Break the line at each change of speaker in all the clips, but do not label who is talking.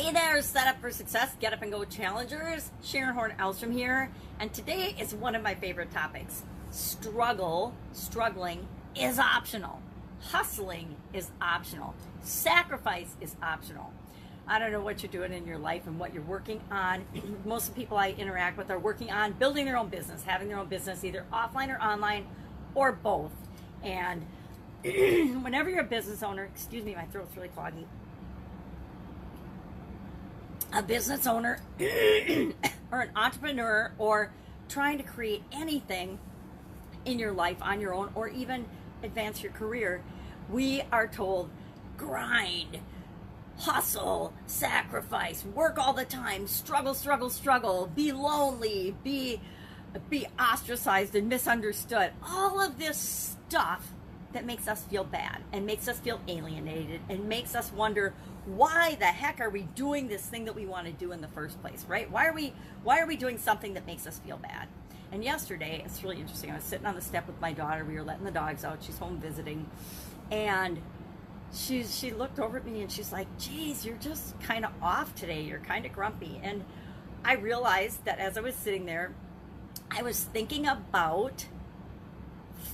Hey there, Set Up for Success, Get Up and Go Challengers. Horne-Ellstrom here, and today is one of my favorite topics. Struggling is optional. Hustling is optional. Sacrifice is optional. I don't know what you're doing in your life and what you're working on. Most of the people I interact with are working on building their own business, having their own business, either offline or online, or both. And whenever you're a business owner, excuse me, my throat's really cloggy. A business owner or an entrepreneur or trying to create anything in your life on your own or even advance your career, we are told grind, hustle, sacrifice, work all the time, struggle, be lonely, be ostracized and misunderstood. All of this stuff that makes us feel bad and makes us feel alienated and makes us wonder, why the heck are we doing this thing that we want to do in the first place, right? Why are we doing something that makes us feel bad? And yesterday, it's really interesting. I was sitting on the step with my daughter. We were letting the dogs out. She's home visiting. And she looked over at me and she's like, geez, you're just kind of off today. You're kind of grumpy. And I realized that as I was sitting there, I was thinking about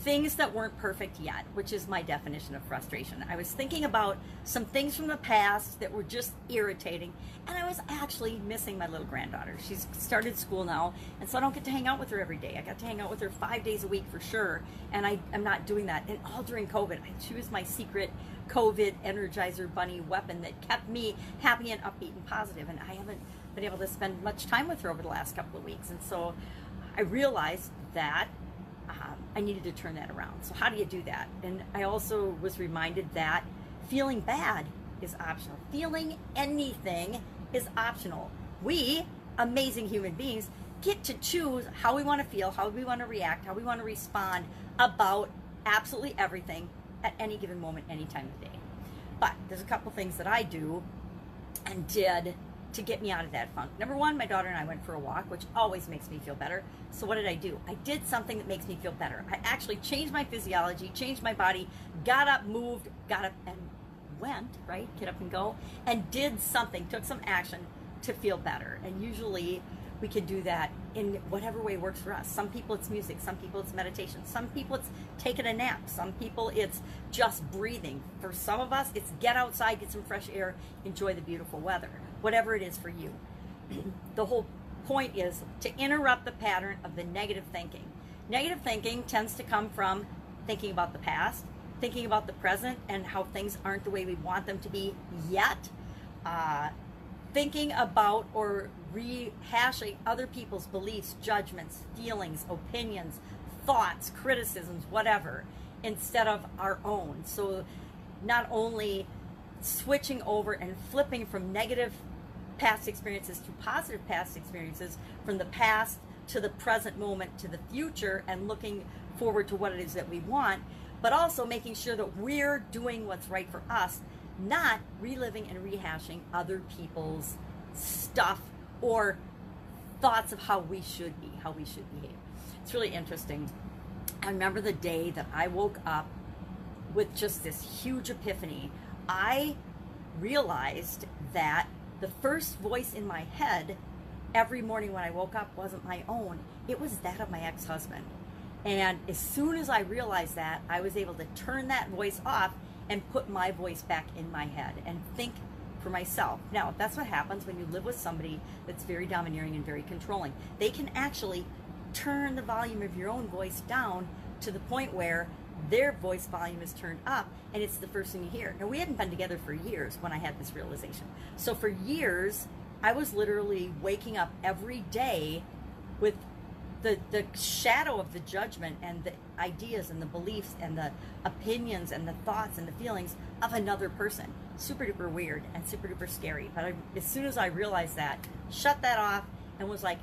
things that weren't perfect yet, which is my definition of frustration. I was thinking about some things from the past that were just irritating, and I was actually missing my little granddaughter. She's started school now, and so I don't get to hang out with her every day. I got to hang out with her 5 days a week for sure, and I'm not doing that. And all during COVID, she was my secret COVID Energizer Bunny weapon that kept me happy and upbeat and positive, and I haven't been able to spend much time with her over the last couple of weeks. And so I realized that I needed to turn that around. So how do you do that? And I also was reminded that feeling bad is optional. Feeling anything is optional. We, amazing human beings, get to choose how we want to feel, how we want to react, how we want to respond about absolutely everything at any given moment, any time of day. But there's a couple things that I do and did to get me out of that funk. Number one, my daughter and I went for a walk, which always makes me feel better. So what did I do? I did something that makes me feel better. I actually changed my physiology, changed my body, got up, moved, got up and went, right? Get up and go, and did something, took some action to feel better. And usually we can do that in whatever way works for us. Some people it's music, some people it's meditation, some people it's taking a nap, some people it's just breathing. For some of us, it's get outside, get some fresh air, enjoy the beautiful weather. Whatever it is for you. The whole point is to interrupt the pattern of the negative thinking. Negative thinking tends to come from thinking about the past, thinking about the present and how things aren't the way we want them to be yet, thinking about or rehashing other people's beliefs, judgments, feelings, opinions, thoughts, criticisms, whatever, instead of our own. So not only switching over and flipping from negative past experiences to positive past experiences, from the past to the present moment to the future, and looking forward to what it is that we want, but also making sure that we're doing what's right for us, not reliving and rehashing other people's stuff or thoughts of how we should be, how we should behave. It's really interesting. I remember the day that I woke up with just this huge epiphany. I realized that the first voice in my head every morning when I woke up wasn't my own. It was that of my ex-husband. And as soon as I realized that, I was able to turn that voice off and put my voice back in my head and think for myself. Now, that's what happens when you live with somebody that's very domineering and very controlling. They can actually turn the volume of your own voice down to the point where their voice volume is turned up and it's the first thing you hear. Now, we hadn't been together for years when I had this realization. So for years, I was literally waking up every day with the shadow of the judgment and the ideas and the beliefs and the opinions and the thoughts and the feelings of another person. Super duper weird and super duper scary. But as soon as I realized that, shut that off and was like,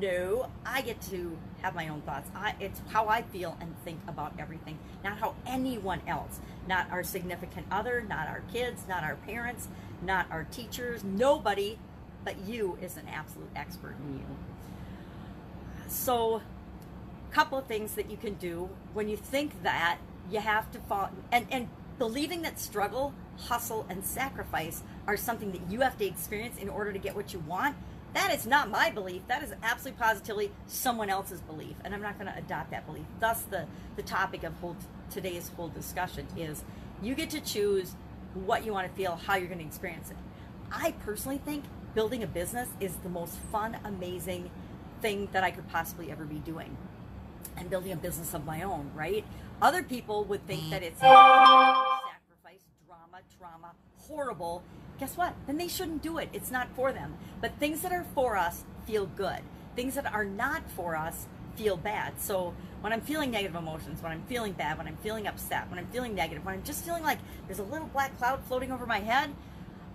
no, I get to have my own thoughts. It's how I feel and think about everything, not how anyone else, not our significant other, not our kids, not our parents, not our teachers, nobody but you is an absolute expert in you. So, a couple of things that you can do when you think that you have to fall, and believing that struggle hustle, and sacrifice are something that you have to experience in order to get what you want, that is not my belief. That is absolutely positively someone else's belief, and I'm not going to adopt that belief. Thus, the topic of today's whole discussion is you get to choose what you want to feel, how you're going to experience it. I personally think building a business is the most fun, amazing thing that I could possibly ever be doing. And building a business of my own, right? Other people would think that it's sacrifice, drama, trauma, horrible. Guess what? Then they shouldn't do it. It's not for them. But things that are for us feel good. Things that are not for us feel bad. So when I'm feeling negative emotions, when I'm feeling bad, when I'm feeling upset, when I'm feeling negative, when I'm just feeling like there's a little black cloud floating over my head,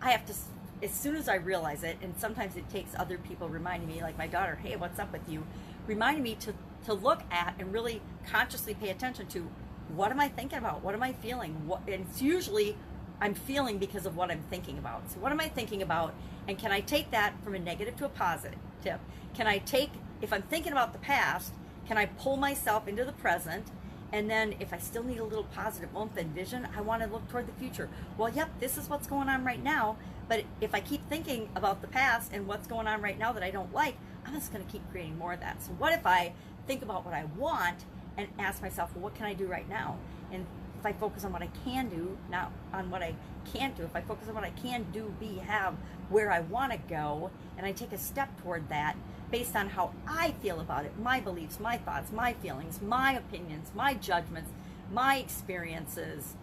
I have to, as soon as I realize it, and sometimes it takes other people reminding me, like my daughter, hey, what's up with you? Reminding me to look at and really consciously pay attention to, what am I thinking about? What am I feeling? And it's usually I'm feeling because of what I'm thinking about. So what am I thinking about? And can I take that from a negative to a positive? Can I take, if I'm thinking about the past, can I pull myself into the present? And then if I still need a little positive oomph and vision, I want to look toward the future. Well, yep, this is what's going on right now. But if I keep thinking about the past and what's going on right now that I don't like, I'm just going to keep creating more of that. So what if I think about what I want and ask myself, well, what can I do right now? And if I focus on what I can do, not on what I can't do, if I focus on what I can do, have, where I want to go, and I take a step toward that based on how I feel about it, my beliefs, my thoughts, my feelings, my opinions, my judgments, my experiences,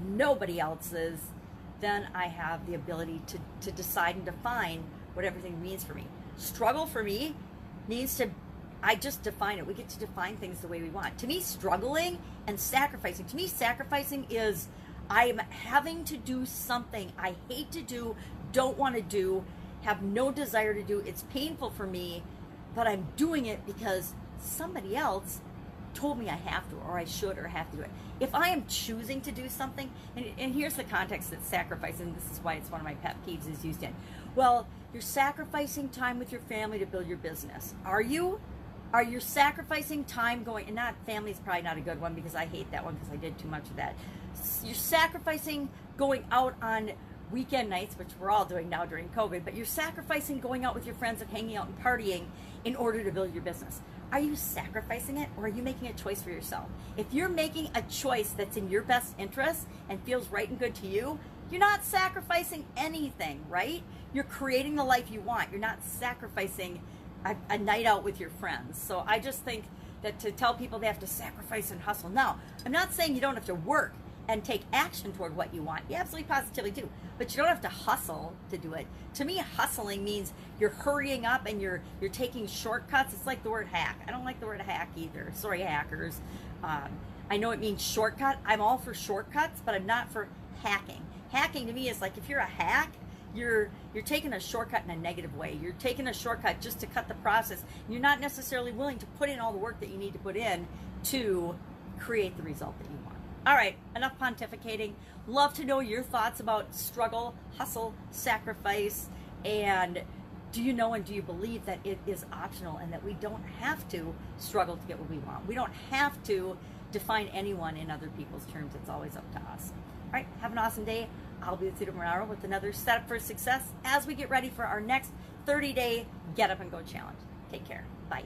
nobody else's, then I have the ability to decide and define what everything means for me. Struggle for me means I just define it. We get to define things the way we want. To me, struggling and sacrificing, is I'm having to do something I hate to do, don't want to do, have no desire to do. It's painful for me, but I'm doing it because somebody else told me I have to, or I should, or have to do it. If I am choosing to do something, and here's the context that sacrifice, and this is why it's one of my pet peeves is used in. Well, you're sacrificing time with your family to build your business. Are you? Are you sacrificing time going, and not family is probably not a good one because I hate that one because I did too much of that. You're sacrificing going out on weekend nights, which we're all doing now during COVID, but you're sacrificing going out with your friends and hanging out and partying in order to build your business. Are you sacrificing it, or are you making a choice for yourself? If you're making a choice that's in your best interest and feels right and good to you, you're not sacrificing anything, right? You're creating the life you want. You're not sacrificing a night out with your friends. So I just think that to tell people they have to sacrifice and hustle. Now, I'm not saying you don't have to work and take action toward what you want. You absolutely positively do. But you don't have to hustle to do it. To me, hustling means you're hurrying up and you're taking shortcuts. It's like the word hack. I don't like the word hack either. Sorry, hackers. I know it means shortcut. I'm all for shortcuts, but I'm not for hacking. Hacking to me is like, if you're a hack, you're taking a shortcut in a negative way. You're taking a shortcut just to cut the process. You're not necessarily willing to put in all the work that you need to put in to create the result that you want. All right, enough pontificating. Love to know your thoughts about struggle, hustle, sacrifice, and do you know and do you believe that it is optional and that we don't have to struggle to get what we want? We don't have to define anyone in other people's terms. It's always up to us. All right, have an awesome day. I'll be with you tomorrow with another Setup for Success as we get ready for our next 30-day Get Up and Go challenge. Take care. Bye.